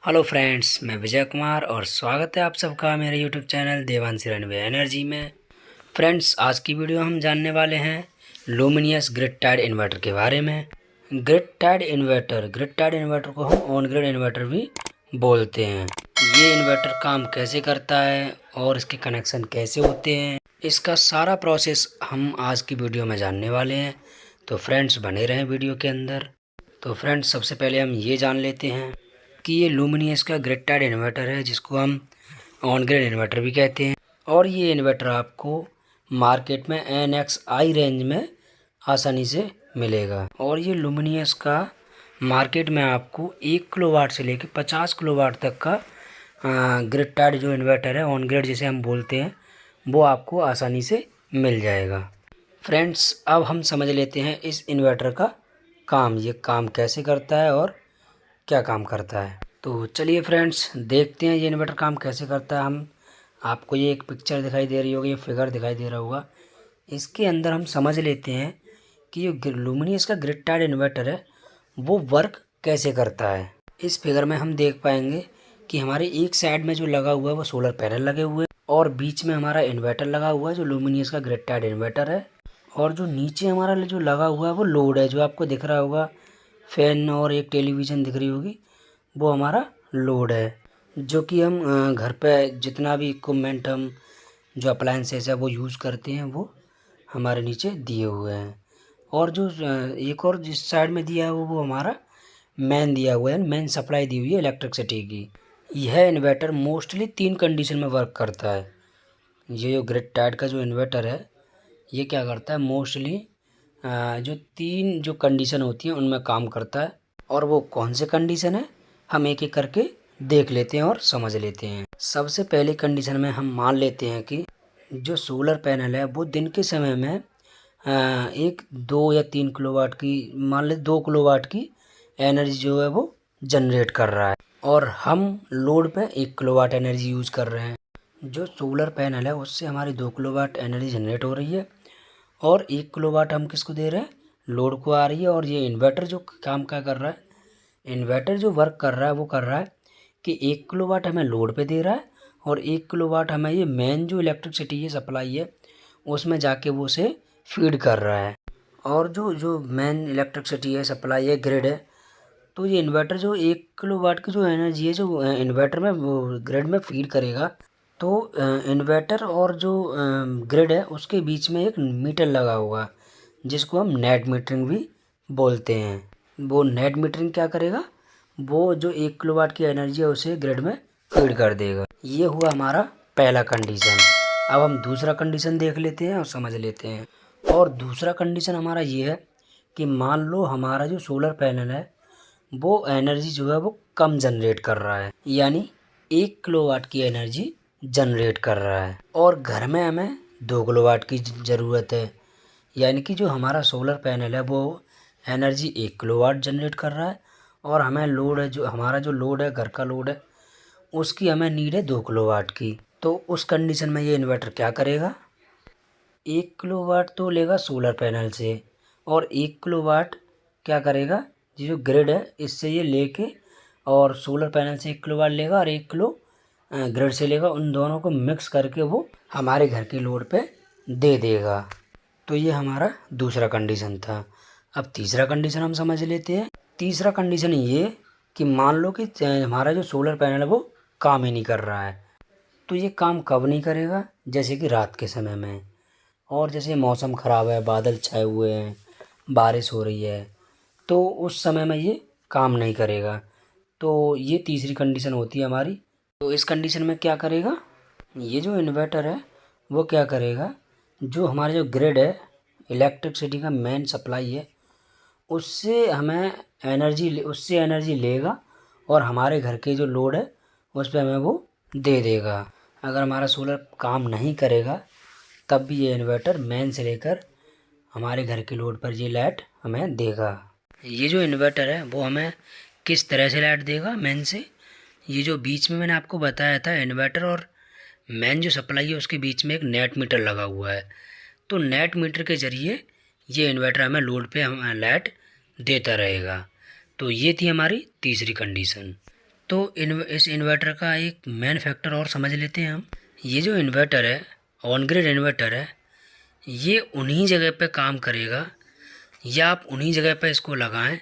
Hello friends, मैं विजय कुमार और स्वागत है आप सबका मेरे YouTube channel Devanshi runway energy में। फ्रेंड्स, आज की वीडियो हम जानने वाले हैं लुमिनियस ग्रिड टाइड इन्वर्टर के बारे में। ग्रिड टाइड इन्वर्टर को हम ऑन ग्रिड इन्वर्टर भी बोलते हैं। ये इन्वर्टर काम कैसे करता है और इसके कनेक्शन कैसे होते हैं, इसका सारा प्रोसेस हम आज की वीडियो में जानने वाले हैं। तो फ्रेंड्स, बने रहें वीडियो के अंदर। तो फ्रेंड्स, सबसे पहले हम ये जान लेते हैं कि ये लुमिनियस का ग्रिड टाइड इन्वर्टर है, जिसको हम ऑन ग्रिड इन्वर्टर भी कहते हैं। और ये इन्वर्टर आपको मार्केट में NXI रेंज में आसानी से मिलेगा। और ये लुमिनियस का मार्केट में आपको 1 किलोवाट से लेकर 50 किलोवाट तक का ग्रिड टाइड जो इन्वर्टर है, ऑन ग्रिड जिसे हम बोलते हैं, वो आपको आसानी से मिल जाएगा। फ्रेंड्स, अब हम समझ लेते हैं इस इन्वर्टर का काम, ये काम कैसे करता है और क्या काम करता है। तो चलिए फ्रेंड्स, देखते हैं ये इन्वर्टर काम कैसे करता है। हम आपको ये एक पिक्चर दिखाई दे रही होगी, ये फिगर दिखाई दे रहा होगा, इसके अंदर हम समझ लेते हैं कि ये लुमिनियस का ग्रिड टाइड इन्वर्टर है, वो वर्क कैसे करता है। इस फिगर में हम देख पाएंगे कि हमारे एक साइड में जो लगा हुआ है वो सोलर पैनल लगे हुए हैं और बीच में हमारा इन्वर्टर लगा हुआ है जो लुमिनियस का ग्रिड टाइड इन्वर्टर है। और जो नीचे हमारा जो लगा हुआ है वो लोड है, जो आपको दिख रहा होगा, फैन और एक टेलीविज़न दिख रही होगी, वो हमारा लोड है। जो कि हम घर पे जितना भी इक्विपमेंट हम जो अप्लायंसेस है वो यूज़ करते हैं, वो हमारे नीचे दिए हुए हैं। और जो एक और जिस साइड में दिया है वो हमारा मेन दिया हुआ है, मेन सप्लाई दी हुई है इलेक्ट्रिसिटी की। यह इन्वर्टर मोस्टली 3 कंडीशन में वर्क करता है। ये जो ग्रिड टाइड का जो इन्वर्टर है, ये क्या करता है, मोस्टली जो 3 जो कंडीशन होती हैं उनमें काम करता है। और वो कौन से कंडीशन है, हम एक एक करके देख लेते हैं और समझ लेते हैं। सबसे पहली कंडीशन में हम मान लेते हैं कि जो सोलर पैनल है वो दिन के समय में एक 2 या 3 किलोवाट की, मान ले 2 किलोवाट की एनर्जी जो है वो जनरेट कर रहा है और हम लोड पे 1 किलोवाट एनर्जी यूज कर रहे हैं। जो सोलर पैनल है उससे हमारी 2 किलोवाट एनर्जी जनरेट हो रही है और 1 किलोवाट हम किसको दे रहे हैं, लोड को आ रही है। और ये इन्वर्टर जो काम क्या कर रहा है, इन्वर्टर जो वर्क कर रहा है वो कर रहा है कि 1 किलोवाट हमें लोड पे दे रहा है और 1 किलोवाट हमें ये मेन जो इलेक्ट्रिसिटी है, सप्लाई है, उसमें जाके वो उसे फीड कर रहा है। और जो जो मेन इलेक्ट्रिसिटी है, सप्लाई है, ग्रिड है, तो ये इन्वर्टर जो 1 किलोवाट की जो एनर्जी है जो इन्वर्टर में वो ग्रिड में फीड करेगा, तो इन्वर्टर और जो ग्रिड है उसके बीच में एक मीटर लगा हुआ है जिसको हम नेट मीटरिंग भी बोलते हैं। वो नेट मीटरिंग क्या करेगा, वो जो 1 किलोवाट की एनर्जी है उसे ग्रिड में फीड कर देगा। ये हुआ हमारा पहला कंडीशन। अब हम दूसरा कंडीशन देख लेते हैं और समझ लेते हैं। और दूसरा कंडीशन हमारा ये है कि मान लो हमारा जो सोलर पैनल है वो एनर्जी जो है वो कम जनरेट कर रहा है, यानी 1 किलोवाट की एनर्जी जनरेट कर रहा है और घर में हमें 2 किलोवाट की ज़रूरत है। यानी कि जो हमारा सोलर पैनल है वो एनर्जी 1 किलोवाट जनरेट कर रहा है और हमें लोड है, जो हमारा जो लोड है, घर का लोड है, उसकी हमें नीड है 2 किलोवाट की। तो उस कंडीशन में ये इन्वर्टर क्या करेगा, 1 किलोवाट तो लेगा सोलर पैनल से और 1 किलोवाट क्या करेगा, ये जो ग्रिड है इससे ये लेके, और सोलर पैनल से 1 किलोवाट लेगा और 1 किलो ग्रिड से लेगा, उन दोनों को मिक्स करके वो हमारे घर के लोड पे दे देगा। तो ये हमारा दूसरा कंडीशन था। अब तीसरा कंडीशन हम समझ लेते हैं। तीसरा कंडीशन ये कि मान लो कि हमारा जो सोलर पैनल है वो काम ही नहीं कर रहा है। तो ये काम कब नहीं करेगा, जैसे कि रात के समय में, और जैसे मौसम ख़राब है, बादल छाए हुए हैं, बारिश हो रही है, तो उस समय में ये काम नहीं करेगा। तो ये तीसरी कंडीशन होती है हमारी। तो इस कंडीशन में क्या करेगा, ये जो इन्वर्टर है वो क्या करेगा, जो हमारा जो ग्रिड है, इलेक्ट्रिसिटी का मेन सप्लाई है, उससे एनर्जी लेगा और हमारे घर के जो लोड है उस पर हमें वो दे देगा। अगर हमारा सोलर काम नहीं करेगा तब भी ये इन्वर्टर मेन से लेकर हमारे घर के लोड पर ये लाइट हमें देगा। ये जो इन्वर्टर है वो हमें किस तरह से लाइट देगा, मेन से, ये जो बीच में मैंने आपको बताया था, इन्वर्टर और मेन जो सप्लाई है उसके बीच में एक नेट मीटर लगा हुआ है। तो नेट मीटर के ज़रिए ये इन्वर्टर हमें लोड पे हमें लाइट देता रहेगा। तो ये थी हमारी तीसरी कंडीशन। तो इस इन्वर्टर का एक मेन फैक्टर और समझ लेते हैं हम। ये जो इन्वर्टर है, ऑन ग्रिड इन्वर्टर है, ये उन्हीं जगह पे काम करेगा या आप उन्हीं जगह पे इसको लगाएं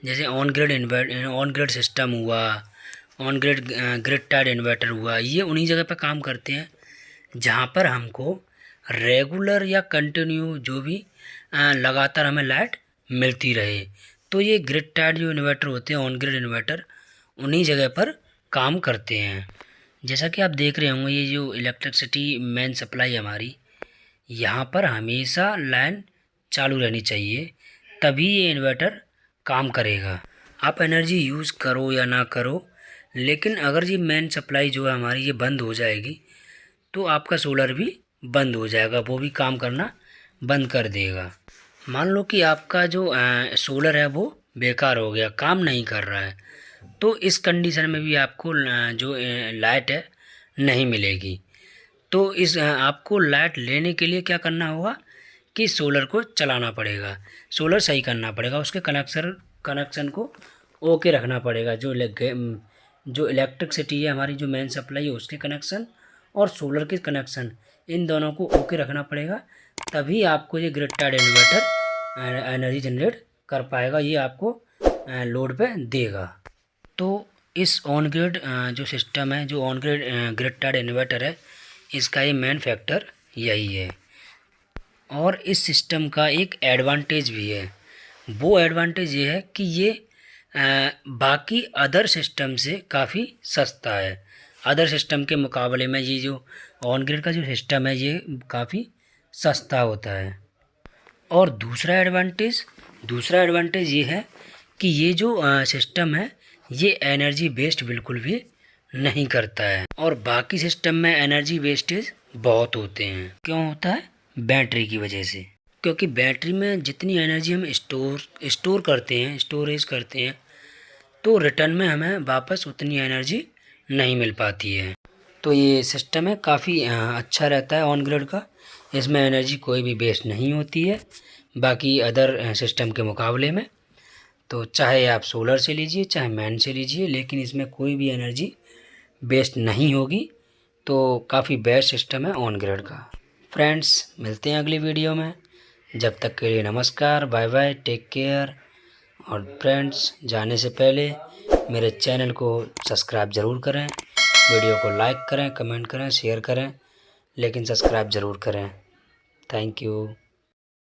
जैसे ऑन ग्रिड सिस्टम हुआ, ऑन ग्रिड टाइड इन्वर्टर हुआ, ये उन्हीं जगह पे काम करते हैं जहाँ पर हमको रेगुलर या कंटिन्यू जो भी लगातार हमें लाइट मिलती रहे। तो ये ग्रिड टाइड जो इन्वर्टर होते हैं, ऑन ग्रिड इन्वर्टर, उन्हीं जगह पर काम करते हैं। जैसा कि आप देख रहे होंगे, ये जो इलेक्ट्रिसिटी मेन सप्लाई हमारी, यहाँ पर हमेशा लाइन चालू रहनी चाहिए, तभी ये इन्वर्टर काम करेगा। आप एनर्जी यूज़ करो या ना करो, लेकिन अगर ये मेन सप्लाई जो है हमारी ये बंद हो जाएगी तो आपका सोलर भी बंद हो जाएगा, वो भी काम करना बंद कर देगा। मान लो कि आपका जो सोलर है वो बेकार हो गया, काम नहीं कर रहा है, तो इस कंडीशन में भी आपको जो लाइट है नहीं मिलेगी। तो आपको लाइट लेने के लिए क्या करना होगा कि सोलर को चलाना पड़ेगा, सोलर सही करना पड़ेगा, उसके कनेक्शन को ओके रखना पड़ेगा। जो इलेक्ट्रिसिटी है हमारी, जो मेन सप्लाई है उसके कनेक्शन और सोलर के कनेक्शन, इन दोनों को ओके रखना पड़ेगा, तभी आपको ये grid tied inverter energy generate कर पाएगा, ये आपको लोड पे देगा। तो इस ऑन ग्रिड जो सिस्टम है, जो ऑन ग्रिड टाइड इन्वर्टर है, इसका ये मेन फैक्टर यही है। और इस सिस्टम का एक एडवांटेज भी है। वो एडवांटेज ये है कि ये बाकी अदर सिस्टम से काफ़ी सस्ता है। अदर सिस्टम के मुकाबले में ये जो ऑन ग्रिड का जो सिस्टम है ये काफ़ी सस्ता होता है। और दूसरा एडवांटेज ये है कि ये जो सिस्टम है ये एनर्जी वेस्ट बिल्कुल भी नहीं करता है। और बाकी सिस्टम में एनर्जी वेस्टेज बहुत होते हैं। क्यों होता है? बैटरी की वजह से। क्योंकि बैटरी में जितनी एनर्जी हम स्टोरेज करते हैं, तो रिटर्न में हमें वापस उतनी एनर्जी नहीं मिल पाती है। तो ये सिस्टम है काफ़ी अच्छा रहता है ऑन ग्रिड का। इसमें एनर्जी कोई भी वेस्ट नहीं होती है बाकी अदर सिस्टम के मुकाबले में। तो चाहे आप सोलर से लीजिए चाहे मैन से लीजिए, लेकिन इसमें कोई भी एनर्जी वेस्ट नहीं होगी। तो काफ़ी बेस्ट सिस्टम है ऑन ग्रिड का। फ्रेंड्स, मिलते हैं अगली वीडियो में। जब तक के लिए नमस्कार, बाय बाय, टेक केयर। और फ्रेंड्स, जाने से पहले मेरे चैनल को सब्सक्राइब ज़रूर करें, वीडियो को लाइक करें, कमेंट करें, शेयर करें, लेकिन सब्सक्राइब ज़रूर करें। Thank you.